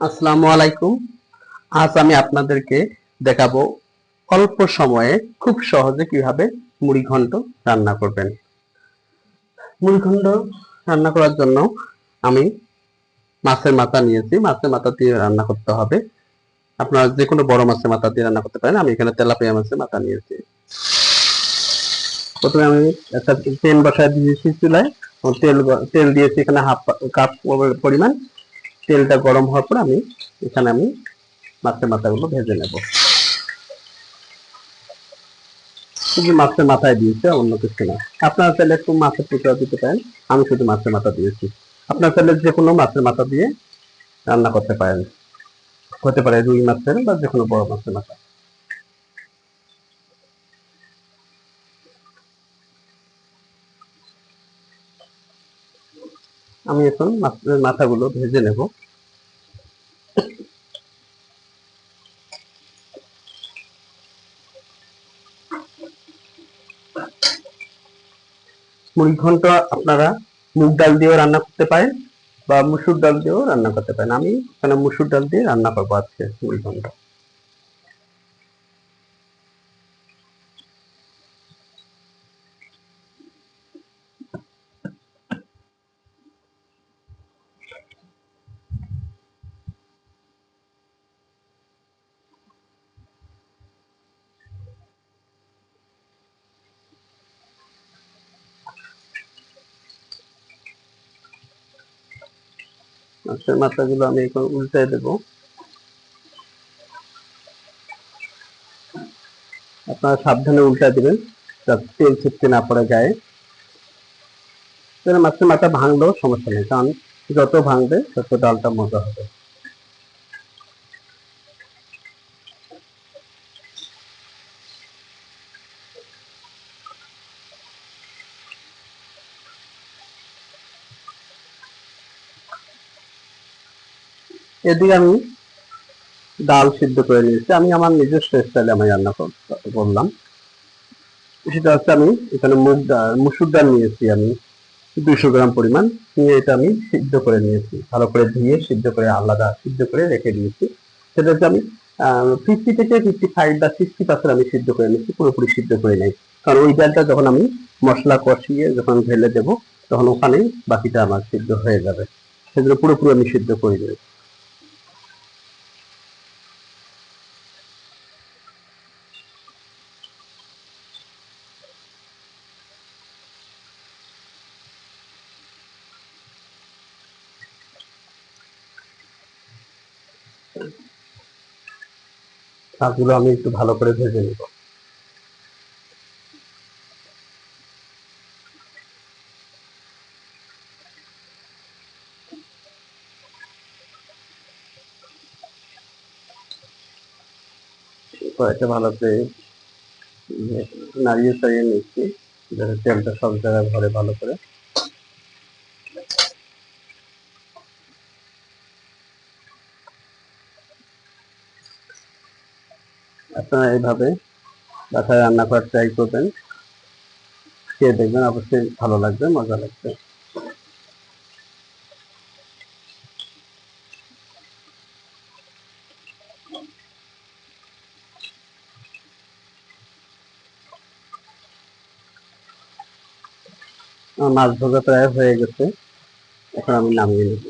আসসালামু আলাইকুম। আজ আমি আপনাদেরকে দেখাবো অল্প সময়ে খুব সহজে কিভাবে মুড়িঘন্ট রান্না করবেন। মুড়িঘন্ট রান্না করার জন্য আমি মাছের মাথা নিয়েছি। মাছের মাথা দিয়ে রান্না করতে হবে। আপনারা যে কোনো বড় মাছের মাথা দিয়ে রান্না করতে পারেন। আমি এখানে তেলাপিয়া মাছের মাথা নিয়েছি। প্রথমে আমি একটা প্যান বসায় দিয়েছি চুলায়। তেল দিয়েছি এখানে হাফ কাপ পরিমাণ। তেলটা গরম হওয়ার পর আমি মাছের মাথাগুলো ভেজে নেব। শুধু মাছের মাথায় দিয়েছে, অন্য কিছু না। আপনারা চাইলে একটু মাছের টুকরা দিতে পারেন। আমি শুধু মাছের মাথা দিয়েছি। আপনার চাইলে যে কোনো মাছের মাথা দিয়ে রান্না করতে পারেন। হতে পারে রুই মাছের বা যে কোনো বড় মাছের মাথা। আমি এখন মাছের মাথাগুলো ভেজে নেব। মুড়িঘন্ট আপনারা মুগ ডাল দিয়েও রান্না করতে পারেন বা মসুর ডাল দিয়েও রান্না করতে পারেন। আমি এখানে মসুর ডাল দিয়ে রান্না করবো আজকে মুড়িঘন্ট। মাছের মাথাগুলো আমি এখন উল্টে দেবো। আপনারা সাবধানে উল্টা দিবেন যাতে তেল ছিটকে না পড়ে গায়ে। মাছের মাথা ভাঙলেও সমস্যা নেই, কারণ যত ভাঙবে তত ডালটা মজা হবে। এদিকে আমি ডাল সিদ্ধ করে নিয়েছি। আমি আমার নিজস্ব স্টাইলে আমি রান্না করলাম। সেটা হচ্ছে আমি এখানে মুসুর ডাল নিয়েছি আমি 200 গ্রাম পরিমাণ। নিয়ে এটা আমি সিদ্ধ করে নিয়েছি, ভালো করে ধুয়ে সিদ্ধ করে আলাদা সিদ্ধ করে রেখে দিয়েছি। সেটা হচ্ছে আমি 50 থেকে 55 বা 60% আমি সিদ্ধ করে নিয়েছি, পুরোপুরি সিদ্ধ করে নেই। কারণ ওই ডালটা যখন আমি মশলা কষিয়ে যখন ঢেলে দেবো, তখন ওখানেই বাকিটা আমার সিদ্ধ হয়ে যাবে। সেগুলো পুরোপুরি আমি সিদ্ধ করে নিই। শাকগুলো আমি একটু ভালো করে ভেজে নেব। কড়াইটা ভালো করে নাড়িয়ে চাড়িয়ে নিচ্ছি যাতে তেলটা সব জায়গায় ভরে ভালো করে। আপনারা এইভাবে বাসায় রান্না করার ট্রাই করবেন, খেয়ে দেখবেন, অবশ্যই ভালো লাগবে, মজা লাগবে। আমার মাছ ভাজা প্রায় হয়ে গেছে, এখন আমি নামিয়ে নেব।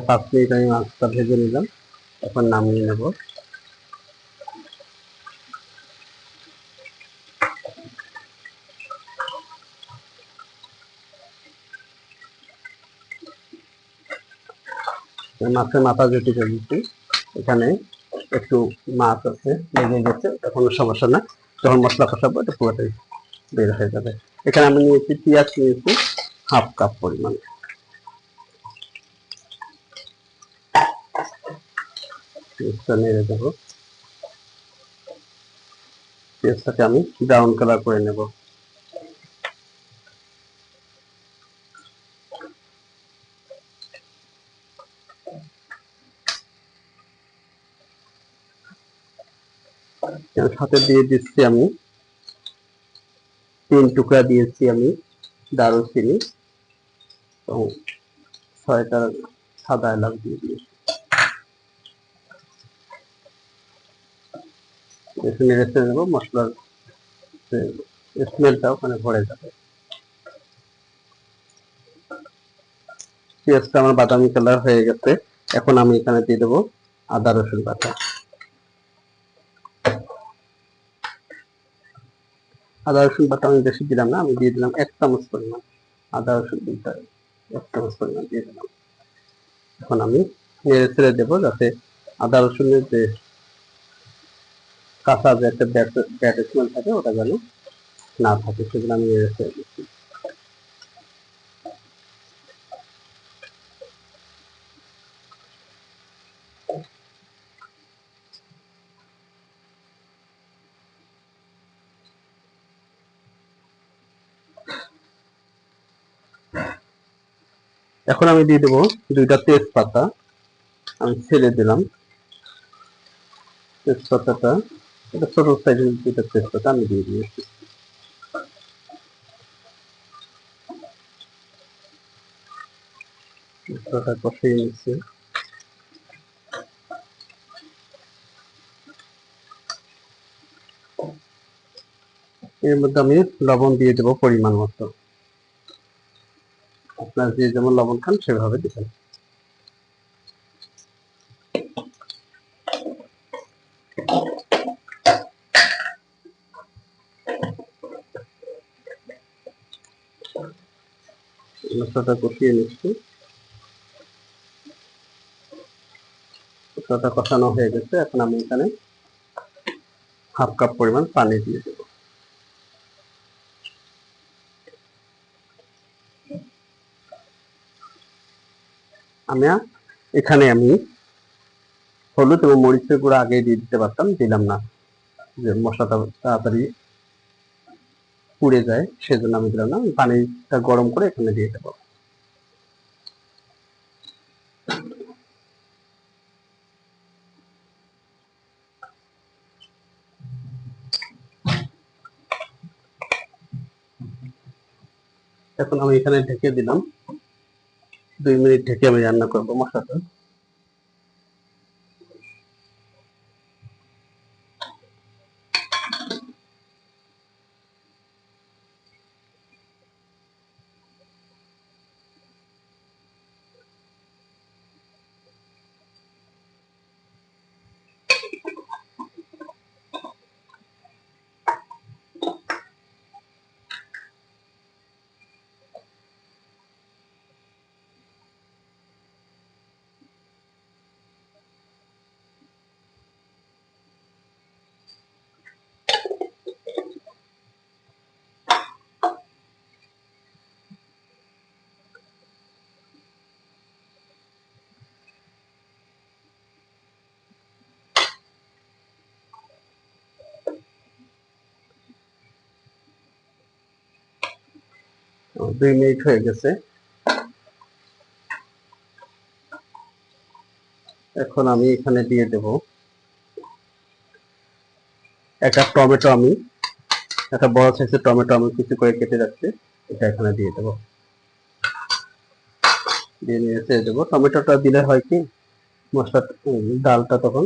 5 মিনিট আমি মাছটা ভেজে নিলাম, এখন নামিয়ে নেব। মাছের মাথা যেটি দিচ্ছি, এখানে একটু মাছ আছে লেগে গেছে, কোনো সমস্যা না। যখন মশলা কষাবো এটা পুরোটাই বের হয়ে যাবে। এখানে আমি নিয়েছি পেঁয়াজ, নিয়েছি হাফ কাপ পরিমাণ। পেঁয়াজটা নেড়ে দেবো। পেঁয়াজটাকে আমি ব্রাউন কালার করে নেব। সাথে দিয়ে দিচ্ছি আমি 3 টুকরা দিয়েছি আমি দারুচিনি এবং 6টা সাদা এলাচ দিয়ে দিয়েছি। এখানে রেখে দেবো, মশলার স্মেলটা ওখানে ভরে যাবে। পেঁয়াজটা আমার বাদামি কালার হয়ে গেছে। এখন আমি এখানে দিয়ে দেবো আদা রসুন বাটা। আদা রসুন বাটা আমি বেশি দিলাম না, আমি দিয়ে দিলাম 1 চামচ পরিমাণ। আদা রসুন 1 চামচ পরিমাণ দিয়ে দিলাম। এখন আমি নেড়ে ছেড়ে দেবো যাতে আদা রসুনের যে কাঁচা যে একটা ব্যাড স্মেল থাকে ওটা যেন না থাকে, সেগুলো আমি নেড়ে ছেড়ে দিচ্ছি। এখন আমি দিয়ে দেবো 2টা তেজপাতা, আমি ছেড়ে দিলাম। তেজপাতাটা এটা ছোট সাইজের 2টা তেজপাতা আমি দিয়ে দিয়েছি। তেজপাতা কষিয়ে নিচ্ছি। এর মধ্যে আমি লবণ দিয়ে দেবো পরিমাণ মতো। আপনার যে যেমন লবণ খান সেভাবে দিবেন। মশলাটা কষিয়ে নিচ্ছি। মশলাটা কষানো হয়ে গেছে। এখন আমি এখানে 1/2 কাপ পরিমাণ পানি দিয়ে দেব। এখানে আমি হলুদ এবং মরিচের গুঁড়া আগে দিয়ে দিতে পারতাম, দিলাম না, যে মশলাটা তাড়াতাড়ি পুড়ে যায় সেজন্য আমি দিলাম না। পানিটা গরম করে এখানে দিয়ে দেবো। এখন আমি এখানে ঢেকে দিলাম। 2 মিনিট ঢেকে আমি রান্না করবো মশলাটা। তো 2 মিনিট হয়ে গেছে। এখন আমি এখানে দিয়ে দেব একটা টমেটো, আমি একটা বড় সাইজের টমেটো আমি কিছু করে কেটে রাখছি, এটা এখানে দিয়ে দেবো। দিয়ে নিয়ে দেবো। টমেটোটা দিলে হয় কি মশলা ডালটা তখন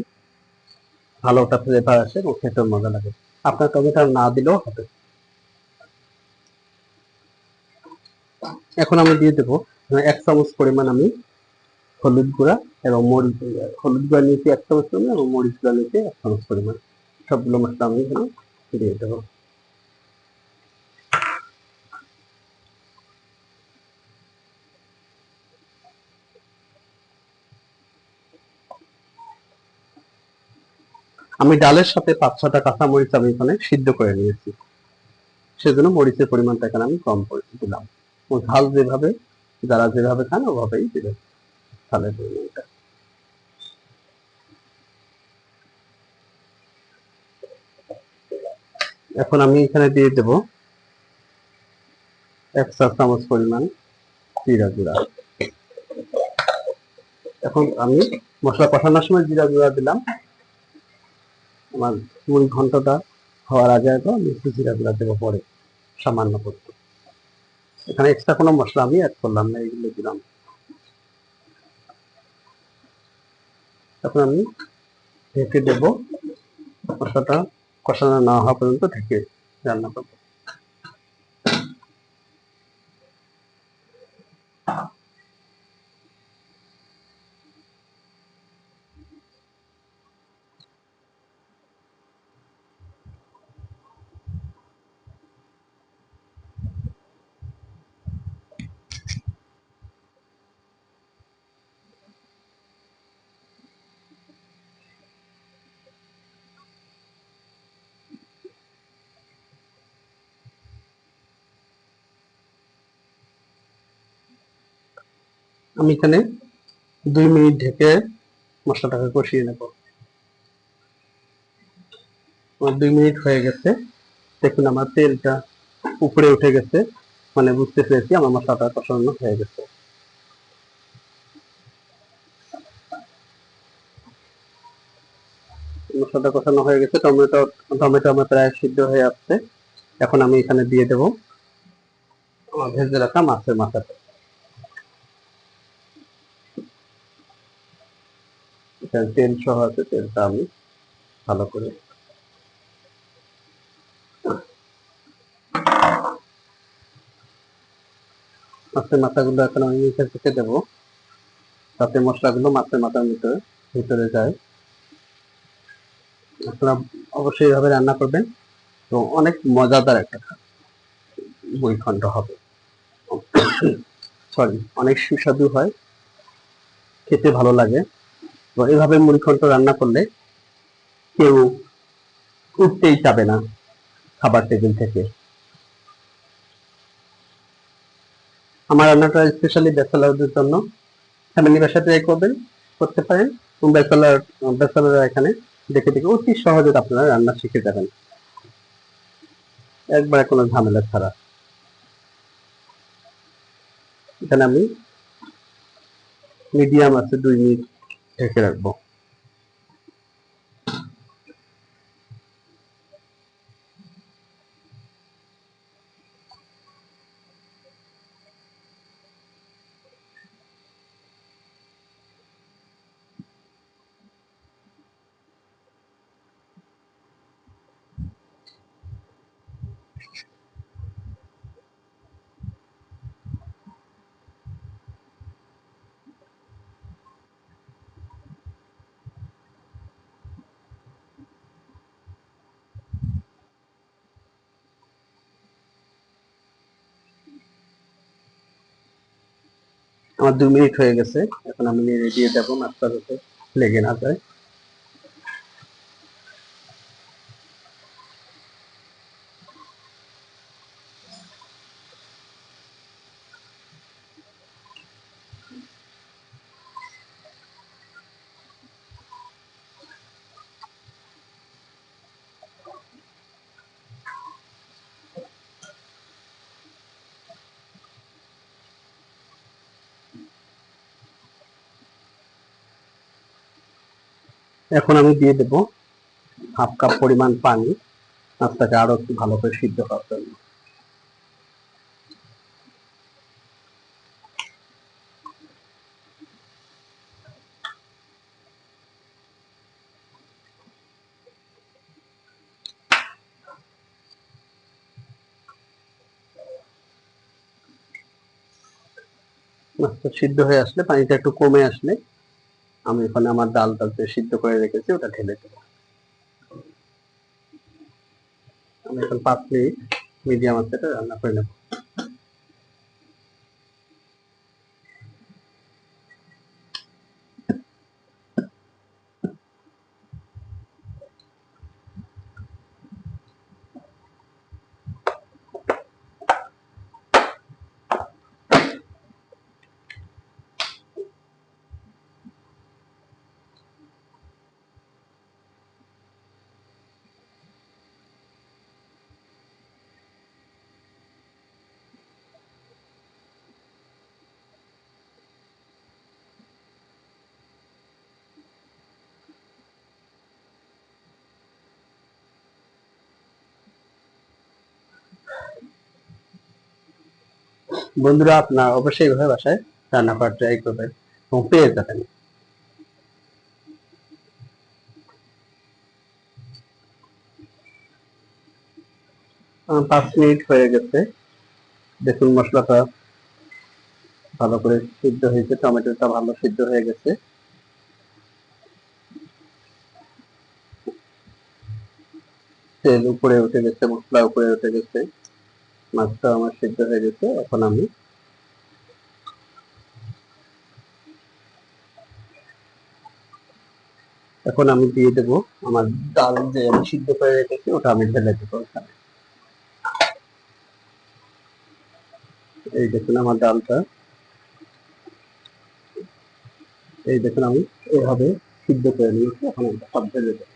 ভালো একটা ফ্লেভার আসে এবং খেতে মজা লাগে। আপনার টমেটো না দিলেও হবে। এখন আমি দিয়ে দেবো 1 চামচ পরিমাণ আমি হলুদ গুঁড়া এবং মরিচ। হলুদ গুঁড়া নিয়েছি 1 চামচ পরিমাণ এবং মরিচ গুঁড়া নিয়েছি 1 চামচ পরিমাণ। সবগুলো মশলা আমি এখানে দিয়ে দেবো। আমি ডালের সাথে 5-6টা কাঁচামরিচ আমি এখানে সিদ্ধ করে নিয়েছি, সেজন্য মরিচের পরিমাণটা এখানে আমি কম করে দিলাম। ঝাল যেভাবে যারা যেভাবে খান ওভাবেই দিবেন ঝালের পরিমাণটা। এখন আমি এখানে দিয়ে দেব 1 চা চামচ পরিমাণ জিরা গুঁড়া। এখন আমি মশলা কষানোর সময় জিরা গুঁড়া দিলাম, আমার মুড়ি ঘন্টটা হওয়ার আগে আমি একটু জিরা গুঁড়া দেবো পরে। সামান্য পরিমাণ। এখানে এক্সট্রা কোনো মশলা আমি অ্যাড করলাম না, এগুলো দিলাম। এখন আমি ঢেকে দেব, মশলাটা কষানো না হওয়া পর্যন্ত ঢেকে রান্না করব। আমি এখানে 2 মিনিট ঢেকে মশলাটাকে কষিয়ে নেব। আমার 2 মিনিট হয়ে গেছে, দেখুন আমার তেলটা উপরে উঠে গেছে, মানে বুঝতে পেরেছি আমার মশলাটা কষানো হয়ে গেছে। মশলাটা কষানো হয়ে গেছে, টমেটো আমার প্রায় সিদ্ধ হয়ে আসছে। এখন আমি এখানে দিয়ে দেব আমার ভেজে রাখা মাছের মাথাটা। এখানে তেল সহ আছে, তেলটা আমি ভালো করে মাছের মাথাগুলো এখন আমি নিচে থেকে দেবো, তাতে মশলাগুলো মাছের মাথার ভিতরে যায়। আপনারা অবশ্যই এভাবে রান্না করবেন, তো অনেক মজাদার একটা মুড়িঘণ্ট হবে। সরি, অনেক সুস্বাদু হয়, খেতে ভালো লাগে। তো এইভাবে মুড়িঘণ্ট রান্না করলে কেউ উঠতেই চাবে না খাবার টেবিল থেকে। আমার রান্নাটা স্পেশালি ব্যাচেলারদের জন্য, ফ্যামিলি বাসা ট্রাই করবেন, করতে পারেন। ব্যাচেলাররা এখানে দেখে দেখে অতি সহজে আপনারা রান্না শিখে যাবেন, একবারে কোনো ঝামেলা ছাড়া। এখানে আমি মিডিয়াম আছে 2 মিনিট ঢেকে রাখবো। আমার 2 মিনিট হয়ে গেছে, এখন আমি নেড়ে দিয়ে দেবো, মাছটা যাতে লেগে না যায়। এখন আমি দিয়ে দেবো 1/2 কাপ পরিমাণ পানি, মাছটাকে আরো একটু ভালো করে সিদ্ধ হওয়ার জন্য। মাছটা সিদ্ধ হয়ে আসলে, পানিটা একটু কমে আসলে, আমি এখানে আমার ডালটা যে সিদ্ধ করে রেখেছি ওটা ঢেলে দেবো। আমি এখন 5 মিনিট মিডিয়াম আঁচে এটা রান্না করে নেব। বন্ধুরা আপনারা অবশ্যই এইভাবে বাসায় রান্না করার ট্রাই করবেন এবং পেয়ে যাবেন। 5 মিনিট হয়ে গেছে। দেখুন মশলাটা ভালো করে সিদ্ধ হয়েছে, টমেটোটা ভালো সিদ্ধ হয়ে গেছে। তেল উপরে উঠে গেছে, মশলা উপরে উঠে গেছে, মাছটা আমার সিদ্ধ হয়ে গেছে। এখন আমি দিয়ে দেব আমার ডাল যে আমি সিদ্ধ করে রেখেছি, ওটা আমি ঢেলে দেবো এখানে। এই দেখুন আমার ডালটা, এই দেখুন আমি এভাবে সিদ্ধ করে নিয়েছি। এখন এটা সব ঢেলে দেবো।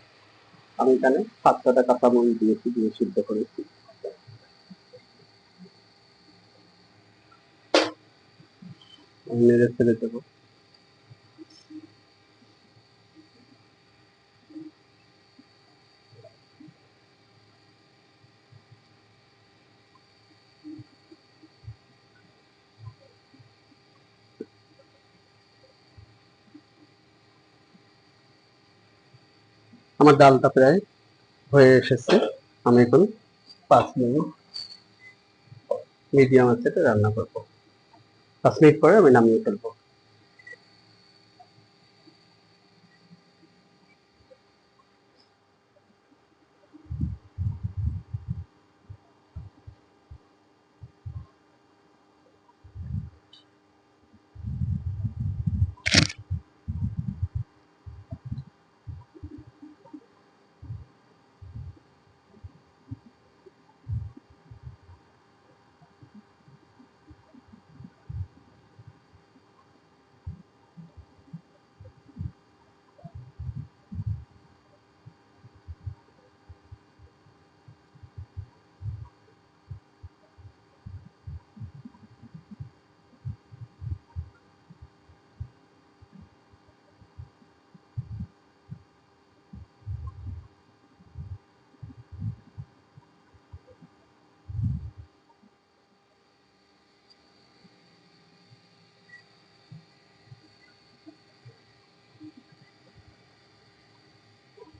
আমি এখানে 7-8টা কাঁচামরিচ দিয়েছি, দিয়ে সিদ্ধ করেছি। নেড়ে ছেড়ে দেবো। আমার ডালটা প্রায় হয়ে এসেছে। আমি এখন 5 মিনিট মিডিয়াম আছে রান্না করবো। 5 মিনিট পরে আমি নামিয়ে ফেলবো।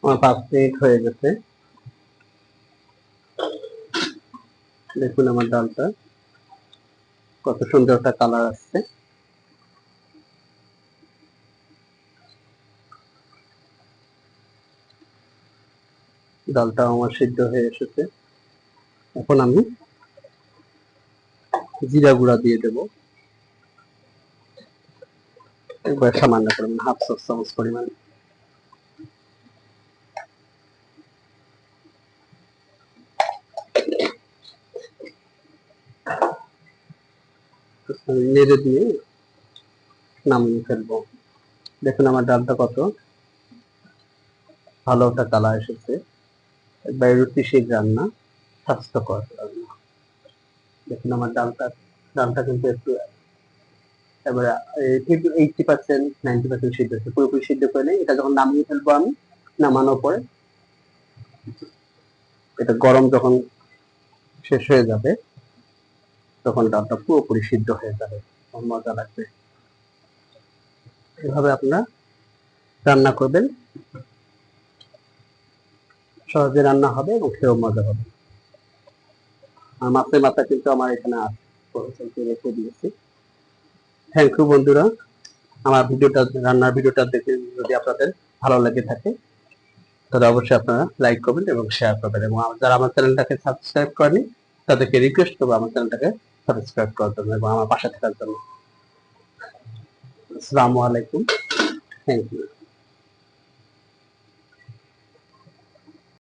আমার 5 মিনিট হয়ে গেছে। দেখুন আমার ডালটা কত সুন্দর একটা কালার আসছে। ডালটা আমার সিদ্ধ হয়ে এসেছে। এখন আমি জিরা গুঁড়া দিয়ে দেবো একবার সামান্য পরিমাণ, হাফ চামচ পরিমাণ। নেড়ে দিয়ে নামিয়ে ফেলবো। দেখুন আমার ডালটা কত ভালো একটা কালার এসেছে। একবার রুচিশীল রান্না, স্বাস্থ্যকর রান্না। দেখুন আমার ডালটা কিন্তু একটু এবারে 80% 90% সিদ্ধ হচ্ছে। পুরোপুরি সিদ্ধ করে নেই। এটা যখন নামিয়ে ফেলবো আমি, নামানোর পরে এটা গরম যখন শেষ হয়ে যাবে, তখন ডালটা পুরোপুরি সিদ্ধ হয়ে যাবে, মজা লাগবে। এভাবে আপনারা রান্না করবেন, সহজে রান্না হবে এবং খেয়েও মজা হবে। আর মাছের মাথা কিন্তু আমার এখানে আছে, রেখে দিয়েছি। থ্যাংক ইউ বন্ধুরা। আমার রান্নার ভিডিওটা দেখে যদি আপনাদের ভালো লেগে থাকে, তাহলে অবশ্যই আপনারা লাইক করবেন এবং শেয়ার করবেন, এবং যারা আমার চ্যানেলটাকে সাবস্ক্রাইব করেনি তাদেরকে রিকোয়েস্ট করবো আমার চ্যানেলটাকে সাবস্ক্রাইব করার জন্য এবং আমার পাশে থাকার জন্য। আসসালামু আলাইকুম। Thank you.